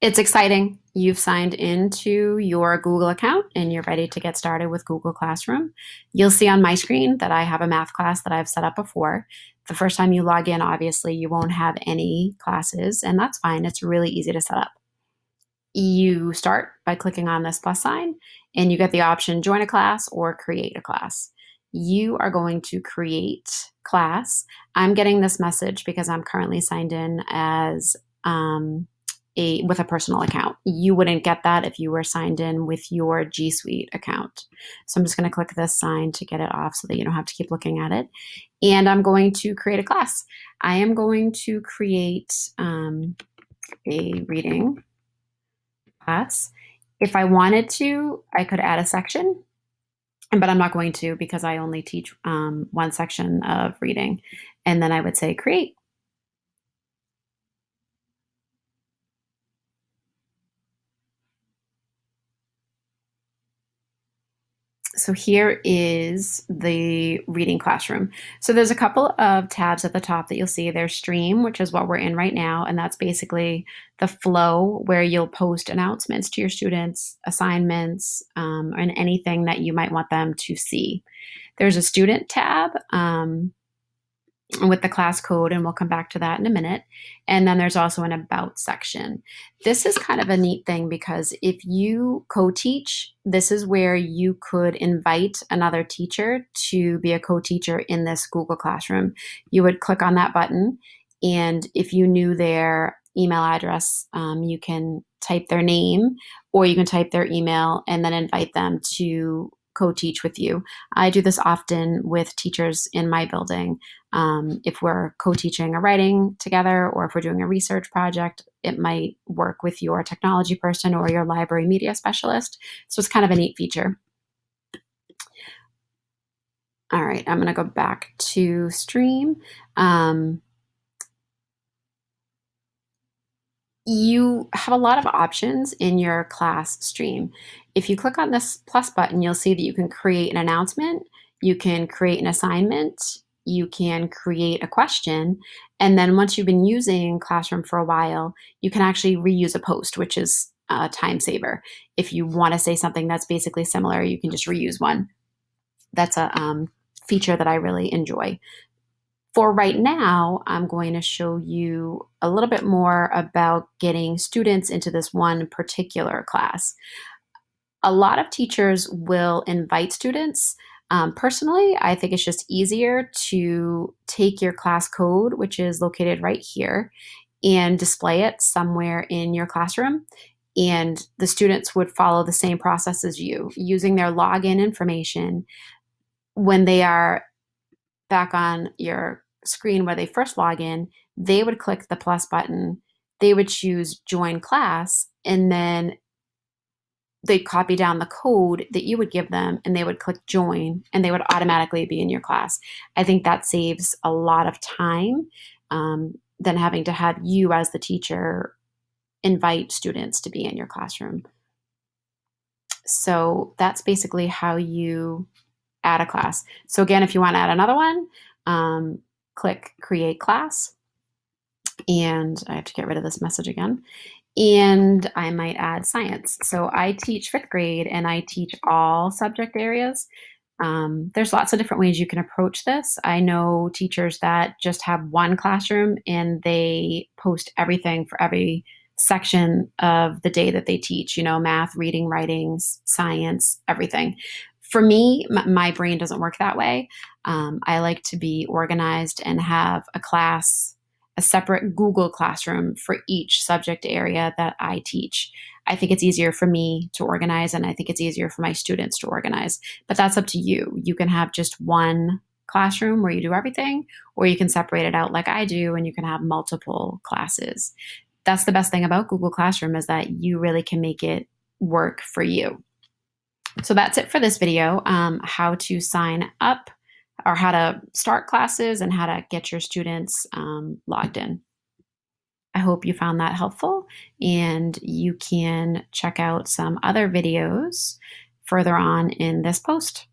It's exciting. You've signed into your Google account and you're ready to get started with Google Classroom. You'll see on my screen that I have a math class that I've set up before. The first time you log in, obviously, you won't have any classes, and that's fine. It's really easy to set up. You start by clicking on this plus sign, and you get the option join a class or create a class. You are going to create class. I'm getting this message because I'm currently signed in as with a personal account. You wouldn't get that if you were signed in with your G Suite account. So I'm just going to click this sign to get it off so that you don't have to keep looking at it. And I'm going to create a class. I am going to create a reading class. If I wanted to, I could add a section, but I'm not going to because I only teach one section of reading. And then I would say create. So here is the reading classroom. So there's a couple of tabs at the top that you'll see. There's stream, which is what we're in right now. And that's basically the flow where you'll post announcements to your students, assignments, and anything that you might want them to see. There's a student tab with the class code, and we'll come back to that in a minute. And then there's also an about section. This is kind of a neat thing because if you co-teach, this is where you could invite another teacher to be a co-teacher in this Google Classroom. You would click on that button, and if you knew their email address, you can type their name or you can type their email and then invite them to co-teach with you. I do this often with teachers in my building. If we're co-teaching a writing together or if we're doing a research project, it might work with your technology person or your library media specialist. So it's kind of a neat feature. All right, I'm going to go back to Stream. You have a lot of options in your class stream. If you click on this plus button, you'll see that you can create an announcement, you can create an assignment, you can create a question, and then once you've been using Classroom for a while, you can actually reuse a post, which is a time saver. If you want to say something that's basically similar, you can just reuse one. That's a feature that I really enjoy. For right now, I'm going to show you a little bit more about getting students into this one particular class. A lot of teachers will invite students. Personally, I think it's just easier to take your class code, which is located right here, and display it somewhere in your classroom. And the students would follow the same process as you, using their login information. When they are back on your screen where they first log in, they would click the plus button, they would choose join class, and then they'd copy down the code that you would give them and they would click join and they would automatically be in your class. I think that saves a lot of time than having to have you as the teacher invite students to be in your classroom. So that's basically how you add a class. So again, if you want to add another one, click create class. And I have to get rid of this message again. And I might add science. So I teach fifth grade and I teach all subject areas. There's lots of different ways you can approach this. I know teachers that just have one classroom and they post everything for every section of the day that they teach, you know, math, reading, writing, science, everything. For me, my brain doesn't work that way. I like to be organized and have a class, a separate Google Classroom for each subject area that I teach. I think it's easier for me to organize, and I think it's easier for my students to organize. But that's up to you. You can have just one classroom where you do everything, or you can separate it out like I do, and you can have multiple classes. That's the best thing about Google Classroom, is that you really can make it work for you. So that's it for this video, how to sign up or how to start classes and how to get your students logged in. I hope you found that helpful, and you can check out some other videos further on in this post.